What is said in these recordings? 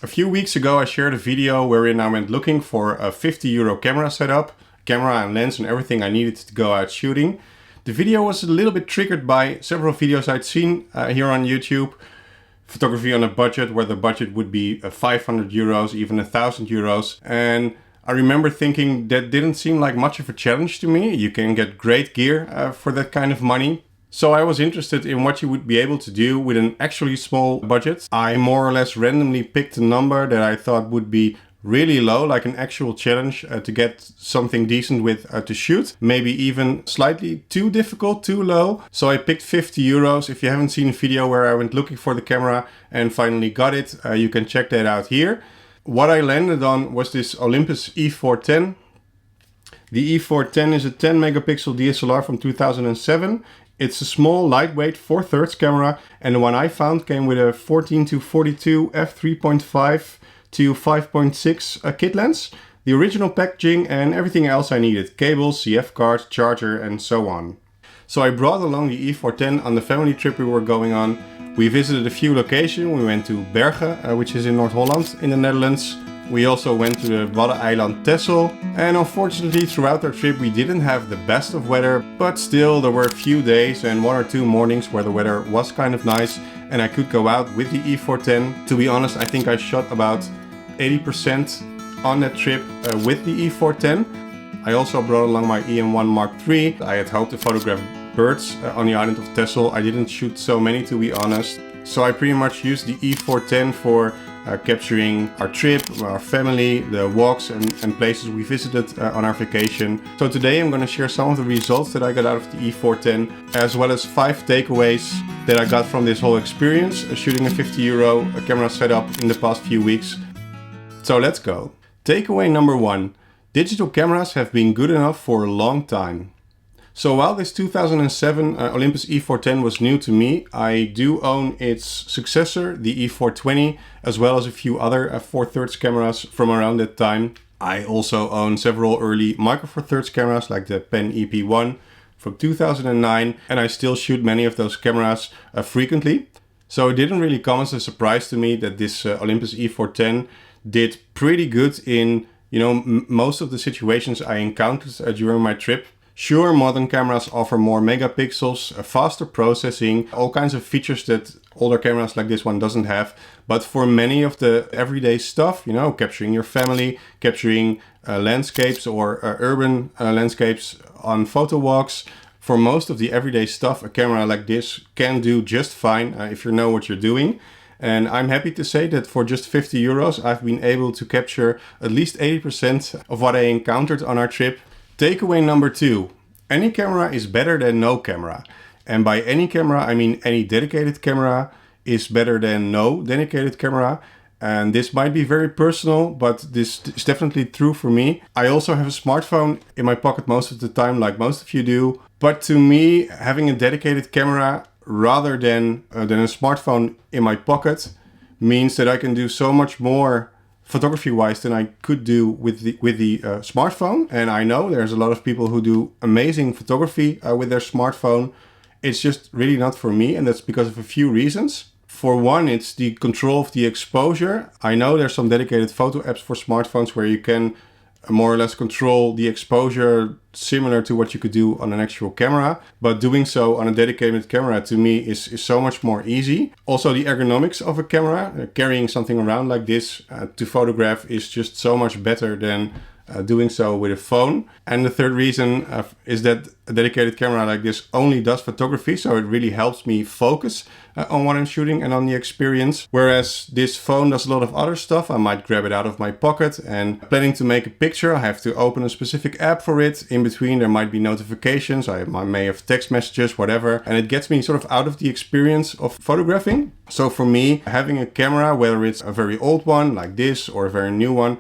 A few weeks ago I shared a video wherein I went looking for a €50 camera setup, camera and lens and everything I needed to go out shooting. The video was a little bit triggered by several videos I'd seen here on YouTube. Photography on a budget, where the budget would be €500, even €1,000. And I remember thinking that didn't seem like much of a challenge to me. You can get great gear for that kind of money. So I was interested in what you would be able to do with an actually small budget. I more or less randomly picked a number that I thought would be really low, like an actual challenge to get something decent with to shoot. Maybe even slightly too difficult, too low. So I picked €50. If you haven't seen a video where I went looking for the camera and finally got it, you can check that out here. What I landed on was this Olympus E410. The E410 is a 10 megapixel DSLR from 2007. It's a small, lightweight 4/3 camera, and the one I found came with a 14-42 f3.5 to 5.6 kit lens, the original packaging and everything else I needed, cables, CF card, charger and so on. So I brought along the E410 on the family trip we were going on. We visited a few locations. We went to Bergen, which is in Noord-Holland in the Netherlands. We also went to the Waddeneiland Texel, and unfortunately throughout our trip we didn't have the best of weather, but still there were a few days and 1 or 2 mornings where the weather was kind of nice and I could go out with the E410. To be honest, I think I shot about 80% on that trip with the E410. I also brought along my EM1 Mark III. I had hoped to photograph birds on the island of Texel. I didn't shoot so many, to be honest. So I pretty much used the E410 for capturing our trip, our family, the walks and places we visited on our vacation. So today I'm going to share some of the results that I got out of the E410, as well as 5 takeaways that I got from this whole experience, shooting a €50 camera setup in the past few weeks. So let's go. Takeaway number 1. Digital cameras have been good enough for a long time. So while this 2007 Olympus E410 was new to me, I do own its successor, the E420, as well as a few other 4/3 cameras from around that time. I also own several early micro 4/3 cameras like the Pen EP1 from 2009, and I still shoot many of those cameras frequently. So it didn't really come as a surprise to me that this Olympus E410 did pretty good in, most of the situations I encountered during my trip. Sure, modern cameras offer more megapixels, faster processing, all kinds of features that older cameras like this one doesn't have. But for many of the everyday stuff, capturing your family, capturing landscapes or urban landscapes on photo walks, for most of the everyday stuff, a camera like this can do just fine if you know what you're doing. And I'm happy to say that for just €50, I've been able to capture at least 80% of what I encountered on our trip. Takeaway number 2. Any camera is better than no camera. And by any camera, I mean any dedicated camera is better than no dedicated camera. And this might be very personal, but this is definitely true for me. I also have a smartphone in my pocket most of the time, like most of you do. But to me, having a dedicated camera rather than a smartphone in my pocket means that I can do so much more photography-wise than I could do with the smartphone. And I know there's a lot of people who do amazing photography with their smartphone. It's just really not for me, and that's because of a few reasons. For one, it's the control of the exposure. I know there's some dedicated photo apps for smartphones where you can more or less control the exposure similar to what you could do on an actual camera, but doing so on a dedicated camera to me is so much more easy. Also, the ergonomics of a camera, carrying something around like this to photograph is just so much better than doing so with a phone. And the third reason is that a dedicated camera like this only does photography, so it really helps me focus on what I'm shooting and on the experience. Whereas this phone does a lot of other stuff. I might grab it out of my pocket and planning to make a picture, I have to open a specific app for it. In between there might be notifications, I may have text messages, whatever, and it gets me sort of out of the experience of photographing. So for me, having a camera, whether it's a very old one like this or a very new one,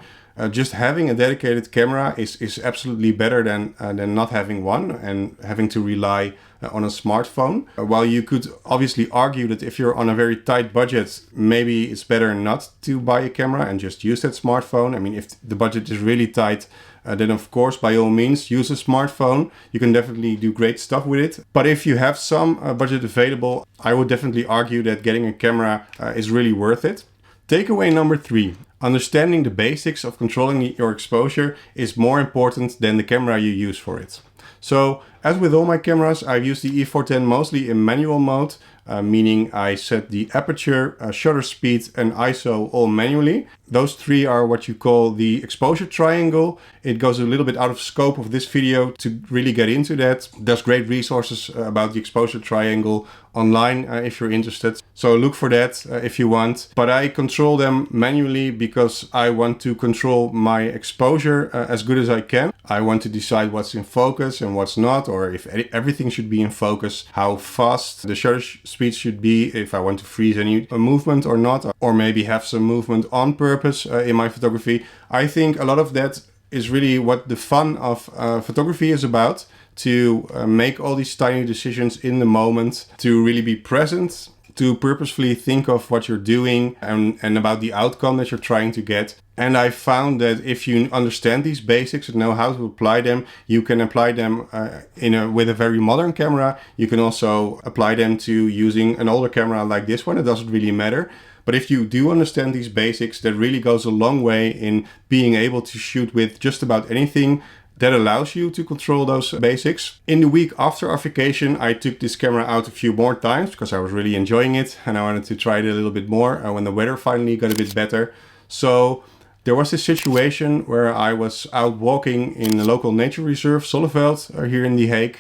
just having a dedicated camera is absolutely better than not having one and having to rely on a smartphone. While you could obviously argue that if you're on a very tight budget, maybe it's better not to buy a camera and just use that smartphone. I mean, if the budget is really tight, then of course, by all means, use a smartphone. You can definitely do great stuff with it. But if you have some budget available, I would definitely argue that getting a camera is really worth it. Takeaway number 3. Understanding the basics of controlling your exposure is more important than the camera you use for it. So, as with all my cameras, I use the E410 mostly in manual mode, meaning I set the aperture, shutter speed and ISO all manually. Those 3 are what you call the exposure triangle. It goes a little bit out of scope of this video to really get into that. There's great resources about the exposure triangle online if you're interested. So look for that if you want. But I control them manually because I want to control my exposure as good as I can. I want to decide what's in focus and what's not, or if everything should be in focus, how fast the shutter speed should be, if I want to freeze any movement or not, or maybe have some movement on purpose in my photography. I think a lot of that is really what the fun of photography is about, to make all these tiny decisions in the moment, to really be present, to purposefully think of what you're doing and about the outcome that you're trying to get. And I found that if you understand these basics and know how to apply them, you can apply them with a very modern camera. You can also apply them to using an older camera like this one. It doesn't really matter. But if you do understand these basics, that really goes a long way in being able to shoot with just about anything. That allows you to control those basics. In the week after our vacation, I took this camera out a few more times because I was really enjoying it and I wanted to try it a little bit more when the weather finally got a bit better. So there was this situation where I was out walking in the local nature reserve, Zonneveld, here in The Hague.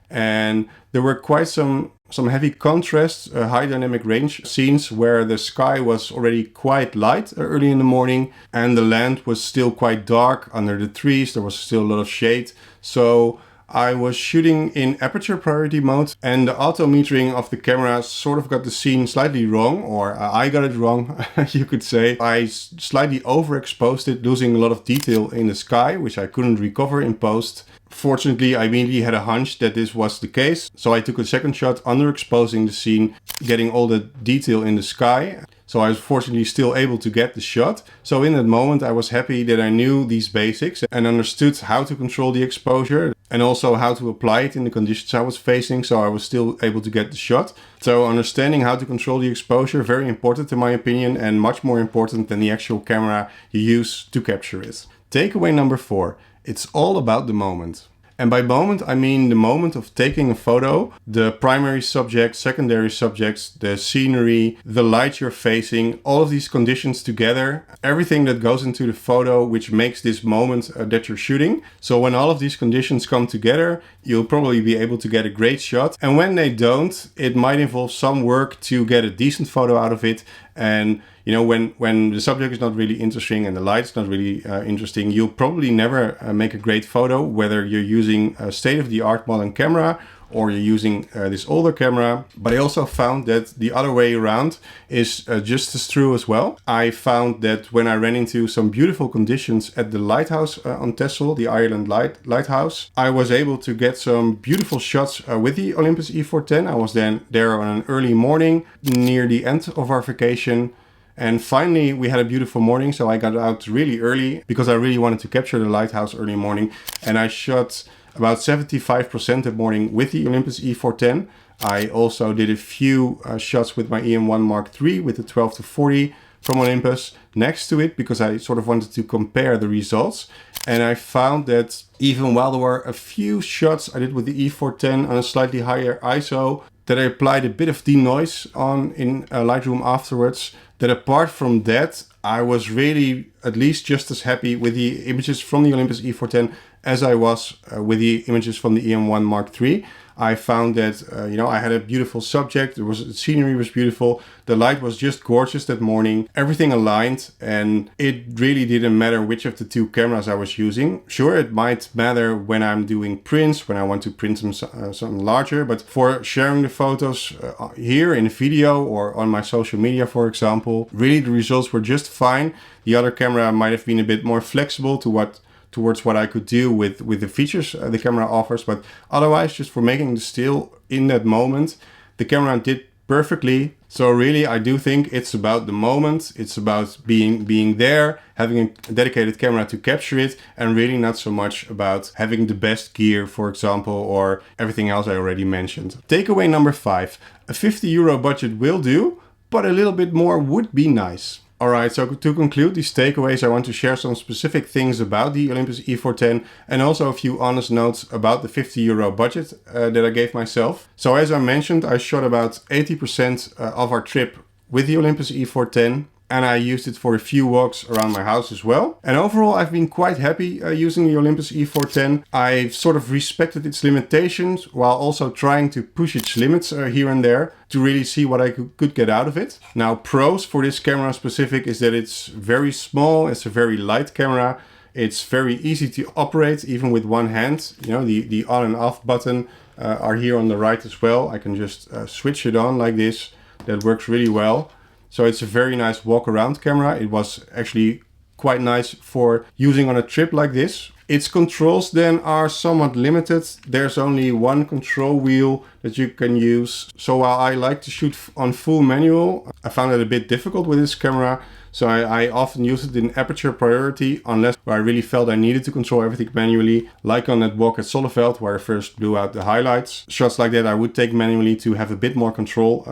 And there were quite some heavy contrast, high dynamic range scenes where the sky was already quite light early in the morning and the land was still quite dark under the trees. There was still a lot of shade. So I was shooting in aperture priority mode and the auto metering of the camera sort of got the scene slightly wrong, or I got it wrong, you could say. I slightly overexposed it, losing a lot of detail in the sky, which I couldn't recover in post. Fortunately, I immediately had a hunch that this was the case, so I took a second shot underexposing the scene, getting all the detail in the sky. So I was fortunately still able to get the shot. So in that moment I was happy that I knew these basics and understood how to control the exposure and also how to apply it in the conditions I was facing, so I was still able to get the shot. So understanding how to control the exposure, very important in my opinion, and much more important than the actual camera you use to capture it. Takeaway number 4. It's all about the moment. And by moment, I mean the moment of taking a photo, the primary subject, secondary subjects, the scenery, the light you're facing, all of these conditions together, everything that goes into the photo which makes this moment that you're shooting. So when all of these conditions come together, you'll probably be able to get a great shot. And when they don't, it might involve some work to get a decent photo out of it. And you know, when the subject is not really interesting and the light's not really interesting, you'll probably never make a great photo, whether you're using a state-of-the-art modern camera or you're using this older camera. But I also found that the other way around is just as true as well. I found that when I ran into some beautiful conditions at the lighthouse on Texel, the Ireland lighthouse, I was able to get some beautiful shots with the Olympus E410. I was then there on an early morning near the end of our vacation. And finally, we had a beautiful morning, so I got out really early because I really wanted to capture the lighthouse early morning. And I shot about 75% of morning with the Olympus E410. I also did a few shots with my EM1 Mark III with the 12-40 from Olympus next to it because I sort of wanted to compare the results. And I found that even while there were a few shots I did with the E410 on a slightly higher ISO, that I applied a bit of denoise on in Lightroom afterwards, that apart from that, I was really at least just as happy with the images from the Olympus E410 as I was with the images from the EM1 Mark III. I found that, I had a beautiful subject. The scenery was beautiful. The light was just gorgeous that morning. Everything aligned, and it really didn't matter which of the two cameras I was using. Sure, it might matter when I'm doing prints, when I want to print something larger, but for sharing the photos here in video or on my social media, for example, really the results were just fine. The other camera might have been a bit more flexible towards what I could do with the features the camera offers, but otherwise, just for making the still in that moment, the camera did perfectly. So really, I do think it's about the moment. It's about being there, having a dedicated camera to capture it, and really not so much about having the best gear, for example, or everything else I already mentioned. Takeaway number 5. A €50 budget will do, but a little bit more would be nice. Alright, so to conclude these takeaways, I want to share some specific things about the Olympus E410 and also a few honest notes about the €50 budget that I gave myself. So as I mentioned, I shot about 80% of our trip with the Olympus E410, and I used it for a few walks around my house as well. And overall, I've been quite happy using the Olympus E410. I've sort of respected its limitations while also trying to push its limits here and there to really see what I could get out of it. Now, pros for this camera specific is that it's very small, it's a very light camera, it's very easy to operate even with one hand. You know, the on and off button are here on the right as well. I can just switch it on like this. That works really well. So it's a very nice walk around camera. It was actually quite nice for using on a trip like this. Its controls then are somewhat limited. There's only one control wheel that you can use. So while I like to shoot on full manual, I found it a bit difficult with this camera. So I often use it in aperture priority unless I really felt I needed to control everything manually, like on that walk at Solleveld where I first blew out the highlights. Shots like that I would take manually to have a bit more control.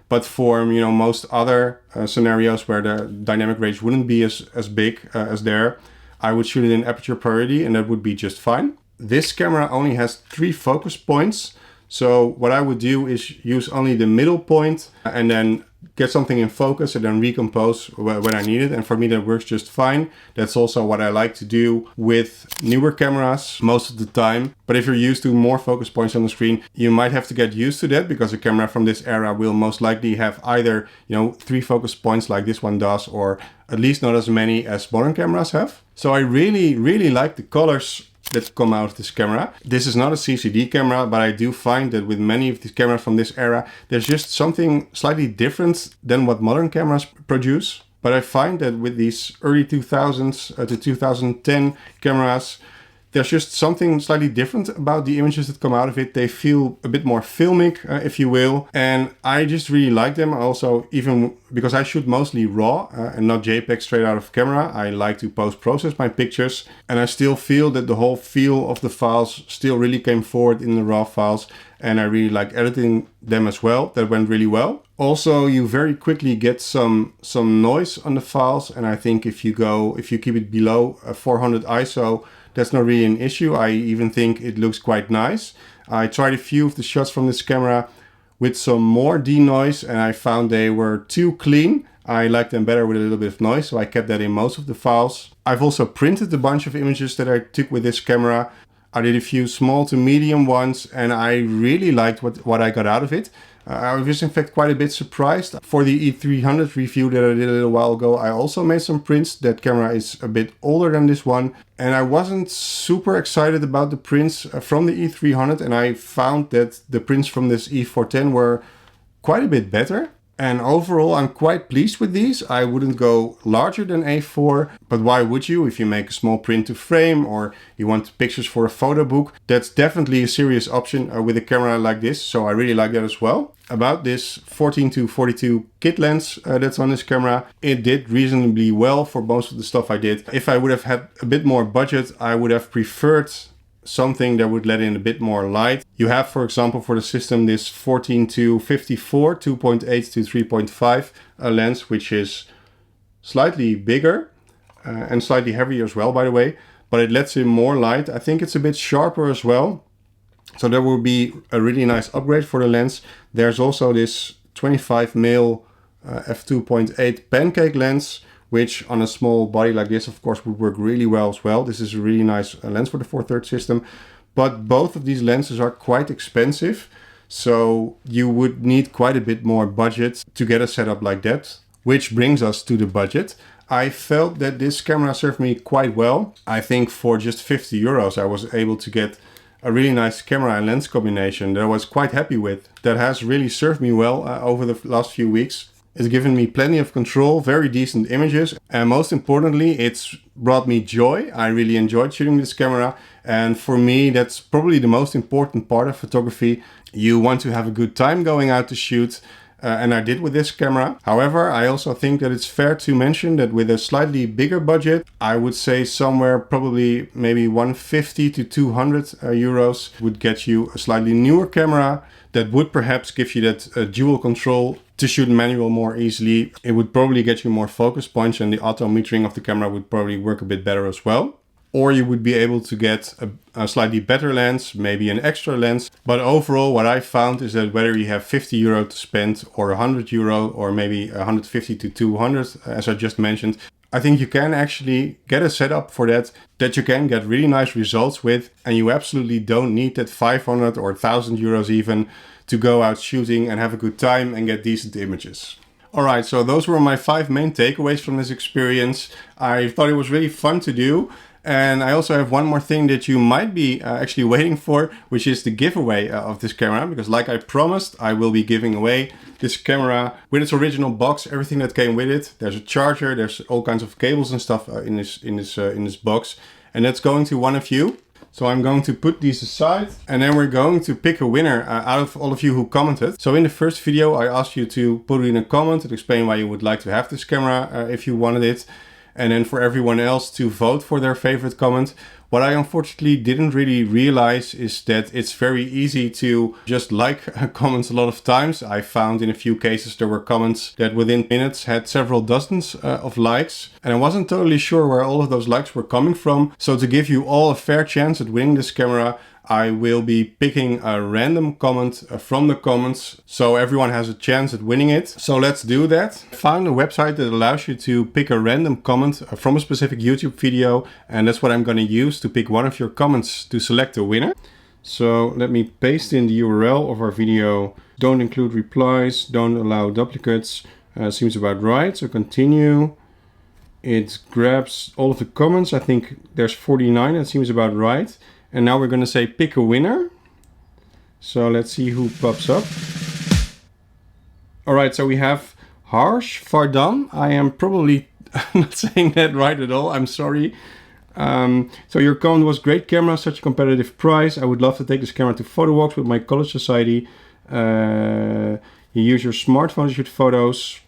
But for most other scenarios where the dynamic range wouldn't be as big as there, I would shoot it in aperture priority and that would be just fine. This camera only has 3 focus points. So what I would do is use only the middle point and then get something in focus and then recompose when I need it. And for me, that works just fine. That's also what I like to do with newer cameras most of the time. But if you're used to more focus points on the screen, you might have to get used to that because a camera from this era will most likely have either, 3 focus points like this one does, or at least not as many as modern cameras have. So I really, really like the colors that come out of this camera. This is not a CCD camera, but I do find that with many of these cameras from this era, there's just something slightly different than what modern cameras produce. But I find that with these early 2000s to 2010 cameras, there's just something slightly different about the images that come out of it. They feel a bit more filmic, if you will. And I just really like them. Also, even because I shoot mostly RAW and not JPEG straight out of camera, I like to post-process my pictures. And I still feel that the whole feel of the files still really came forward in the RAW files. And I really like editing them as well. That went really well. Also, you very quickly get some noise on the files. And I think if you keep it below 400 ISO, that's not really an issue. I even think it looks quite nice. I tried a few of the shots from this camera with some more denoise and I found they were too clean. I like them better with a little bit of noise, so I kept that in most of the files. I've also printed a bunch of images that I took with this camera. I did a few small to medium ones and I really liked what I got out of it. I was in fact quite a bit surprised. For the E300 review that I did a little while ago, I also made some prints. That camera is a bit older than this one. And I wasn't super excited about the prints from the E300. And I found that the prints from this E410 were quite a bit better. And overall, I'm quite pleased with these. I wouldn't go larger than A4, but why would you if you make a small print to frame or you want pictures for a photo book? That's definitely a serious option with a camera like this, so I really like that as well. About this 14-42 kit lens that's on this camera, it did reasonably well for most of the stuff I did. If I would have had a bit more budget, I would have preferred something that would let in a bit more light. You have, for example, for the system, this 14-54, 2.8 to 3.5 lens, which is slightly bigger and slightly heavier as well, by the way, but it lets in more light. I think it's a bit sharper as well. So that will be a really nice upgrade for the lens. There's also this 25mm f2.8 pancake lens, which on a small body like this, of course, would work really well as well. This is a really nice lens for the 4/3 system. But both of these lenses are quite expensive. So you would need quite a bit more budget to get a setup like that. Which brings us to the budget. I felt that this camera served me quite well. I think for just €50, I was able to get a really nice camera and lens combination that I was quite happy with. That has really served me well over the last few weeks. It's given me plenty of control, very decent images, and most importantly, it's brought me joy. I really enjoyed shooting this camera, and for me, that's probably the most important part of photography. You want to have a good time going out to shoot, and I did with this camera. However, I also think that it's fair to mention that with a slightly bigger budget, I would say somewhere probably maybe 150 to 200 euros would get you a slightly newer camera that would perhaps give you that dual control to shoot manual more easily. It would probably get you more focus points, and the auto metering of the camera would probably work a bit better as well. Or you would be able to get a slightly better lens, maybe an extra lens. But overall, what I found is that whether you have 50 euro to spend or 100 euro or maybe 150 to 200, as I just mentioned, I think you can actually get a setup for that you can get really nice results with, and you absolutely don't need that 500 or 1000 euros even to go out shooting and have a good time and get decent images. Alright, so those were my 5 main takeaways from this experience. I thought it was really fun to do. And I also have one more thing that you might be actually waiting for, which is the giveaway of this camera. Because like I promised, I will be giving away this camera with its original box, everything that came with it. There's a charger, there's all kinds of cables and stuff in this box. And that's going to one of you. So I'm going to put these aside, and then we're going to pick a winner out of all of you who commented. So in the first video, I asked you to put it in a comment to explain why you would like to have this camera if you wanted it. And then for everyone else to vote for their favorite comment. What I unfortunately didn't really realize is that it's very easy to just like comments a lot of times. I found in a few cases there were comments that within minutes had several dozens of likes. And I wasn't totally sure where all of those likes were coming from. So to give you all a fair chance at winning this camera, I will be picking a random comment from the comments, so everyone has a chance at winning it. So let's do that. Find a website that allows you to pick a random comment from a specific YouTube video, and that's what I'm going to use to pick one of your comments to select a winner. So let me paste in the URL of our video. Don't include replies, don't allow duplicates. Seems about right, so continue. It grabs all of the comments. I think there's 49, that seems about right. And now we're going to say pick a winner. So let's see who pops up. Alright, so we have Harsh Vardan. I am probably not saying that right at all. I'm sorry. So your comment was great camera, such a competitive price. I would love to take this camera to photo walks with my college society. You use your smartphone to shoot photos,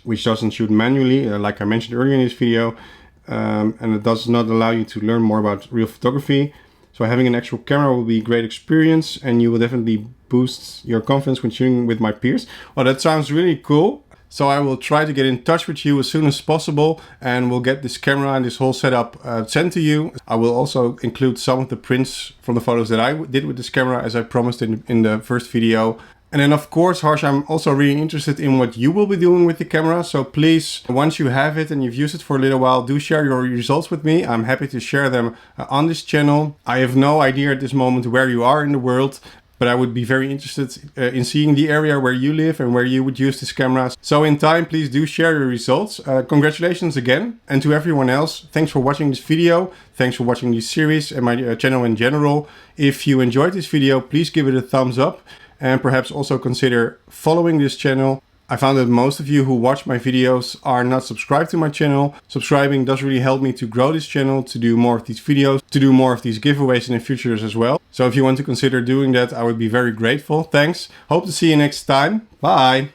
which doesn't shoot manually, like I mentioned earlier in this video. And it does not allow you to learn more about real photography. So having an actual camera will be a great experience, and you will definitely boost your confidence when shooting with my peers. Well, that sounds really cool. So I will try to get in touch with you as soon as possible, and we'll get this camera and this whole setup sent to you. I will also include some of the prints from the photos that I did with this camera, as I promised in the first video. And then of course, Harsh, I'm also really interested in what you will be doing with the camera. So please, once you have it and you've used it for a little while, do share your results with me. I'm happy to share them on this channel. I have no idea at this moment where you are in the world, but I would be very interested in seeing the area where you live and where you would use this camera. So in time, please do share your results. Congratulations again. And to everyone else, thanks for watching this video. Thanks for watching this series and my channel in general. If you enjoyed this video, please give it a thumbs up. And perhaps also consider following this channel. I found that most of you who watch my videos are not subscribed to my channel. Subscribing does really help me to grow this channel, to do more of these videos, to do more of these giveaways in the future as well. So if you want to consider doing that, I would be very grateful. Thanks. Hope to see you next time. Bye.